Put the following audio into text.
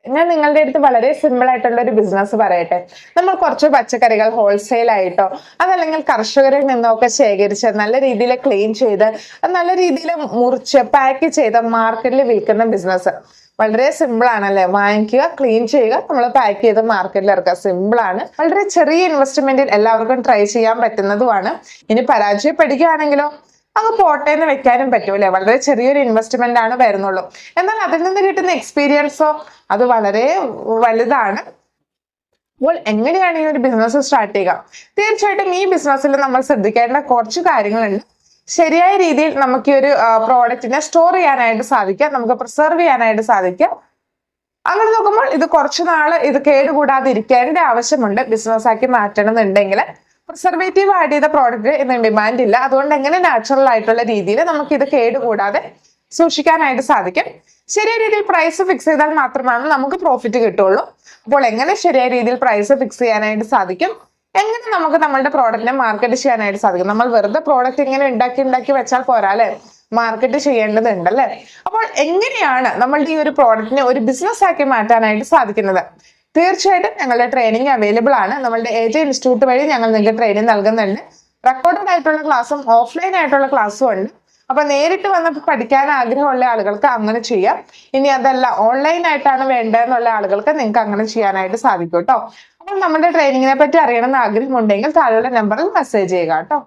ഞാൻ നിങ്ങളുടെ അടുത്ത് വളരെ സിമ്പിൾ ആയിട്ടുള്ള ഒരു ബിസിനസ് പറയട്ടെ. നമ്മൾ കുറച്ച് പച്ചക്കറികൾ ഹോൾസെയിൽ ആയിട്ടോ അതല്ലെങ്കിൽ കർഷകരിൽ നിന്നൊക്കെ ശേഖരിച്ച് നല്ല രീതിയിൽ ക്ലീൻ ചെയ്ത് നല്ല രീതിയിൽ മുറിച്ച് പാക്ക് ചെയ്ത് മാർക്കറ്റിൽ വിൽക്കുന്ന ബിസിനസ് വളരെ സിമ്പിൾ ആണല്ലേ. വാങ്ങിക്കുക, ക്ലീൻ ചെയ്യുക, നമ്മൾ പാക്ക് ചെയ്ത് മാർക്കറ്റിൽ ഇറക്കുക. സിമ്പിൾ ആണ്. വളരെ ചെറിയ ഇൻവെസ്റ്റ്മെന്റിൽ എല്ലാവർക്കും ട്രൈ ചെയ്യാൻ പറ്റുന്നതുമാണ്. ഇനി പരാജയപ്പെടുകയാണെങ്കിലോ അങ്ങ് പോട്ടെ എന്ന് വെക്കാനും പറ്റൂലേ. വളരെ ചെറിയൊരു ഇൻവെസ്റ്റ്മെന്റ് ആണ് വരുന്നുള്ളൂ. എന്നാൽ അതിൽ നിന്ന് കിട്ടുന്ന എക്സ്പീരിയൻസോ അത് വളരെ വലുതാണ്. അപ്പോൾ എങ്ങനെയാണ് ഈ ഒരു ബിസിനസ് സ്റ്റാർട്ട് ചെയ്യുക? തീർച്ചയായിട്ടും ഈ ബിസിനസ്സിൽ നമ്മൾ ശ്രദ്ധിക്കേണ്ട കുറച്ച് കാര്യങ്ങളുണ്ട്. ശരിയായ രീതിയിൽ നമുക്ക് ഈ ഒരു പ്രോഡക്റ്റിനെ സ്റ്റോർ ചെയ്യാനായിട്ട് സാധിക്കുക, നമുക്ക് പ്രിസർവ് ചെയ്യാനായിട്ട് സാധിക്കുക. അങ്ങനെ നോക്കുമ്പോൾ ഇത് കുറച്ചു നാള് ഇത് കേടുകൂടാതെ ഇരിക്കേണ്ട ആവശ്യമുണ്ട്. ബിസിനസ് ആക്കി മാറ്റണമെന്നുണ്ടെങ്കിൽ പ്രിസർവേറ്റീവ് ആഡ് ചെയ്ത പ്രോഡക്റ്റ് ഇന്ന് ഡിമാൻഡ് ഇല്ല. അതുകൊണ്ട് എങ്ങനെ നാച്ചുറൽ ആയിട്ടുള്ള രീതിയിൽ നമുക്ക് ഇത് കേടുകൂടാതെ സൂക്ഷിക്കാനായിട്ട് സാധിക്കും. ശരിയായ രീതിയിൽ പ്രൈസ് ഫിക്സ് ചെയ്താൽ മാത്രമാണ് നമുക്ക് പ്രോഫിറ്റ് കിട്ടുള്ളൂ. അപ്പോൾ എങ്ങനെ ശരിയായ രീതിയിൽ പ്രൈസ് ഫിക്സ് ചെയ്യാനായിട്ട് സാധിക്കും, എങ്ങനെ നമുക്ക് നമ്മളുടെ പ്രോഡക്റ്റിനെ മാർക്കറ്റ് ചെയ്യാനായിട്ട് സാധിക്കും? നമ്മൾ വെറുതെ പ്രോഡക്റ്റ് ഇങ്ങനെ ഉണ്ടാക്കി വെച്ചാൽ പോരാ അല്ലെ, മാർക്കറ്റ് ചെയ്യേണ്ടതുണ്ടല്ലേ. അപ്പോൾ എങ്ങനെയാണ് നമ്മളുടെ ഈ ഒരു പ്രോഡക്റ്റിനെ ഒരു ബിസിനസ് ആക്കി മാറ്റാനായിട്ട് സാധിക്കുന്നത്? തീർച്ചയായിട്ടും ഞങ്ങളുടെ ട്രെയിനിങ് അവൈലബിൾ ആണ്. നമ്മളുടെ AJ ഇൻസ്റ്റിറ്റ്യൂട്ട് വഴി ഞങ്ങൾ നിങ്ങൾക്ക് ട്രെയിനിങ് നൽകുന്നുണ്ട്. റെക്കോർഡഡ് ആയിട്ടുള്ള ക്ലാസ്സും ഓഫ്ലൈൻ ആയിട്ടുള്ള ക്ലാസ്സും ഉണ്ട്. അപ്പൊ നേരിട്ട് വന്ന് പഠിക്കാൻ ആഗ്രഹമുള്ള ആളുകൾക്ക് അങ്ങനെ ചെയ്യാം. ഇനി അതല്ല ഓൺലൈൻ ആയിട്ടാണ് വേണ്ടതെന്നുള്ള ആളുകൾക്ക് നിങ്ങൾക്ക് അങ്ങനെ ചെയ്യാനായിട്ട് സാധിക്കും കേട്ടോ. അപ്പോൾ നമ്മുടെ ട്രെയിനിങ്ങിനെ പറ്റി അറിയണമെന്ന് ആഗ്രഹമുണ്ടെങ്കിൽ താഴെയുള്ള നമ്പറിൽ മെസ്സേജ് ചെയ്യുക കേട്ടോ.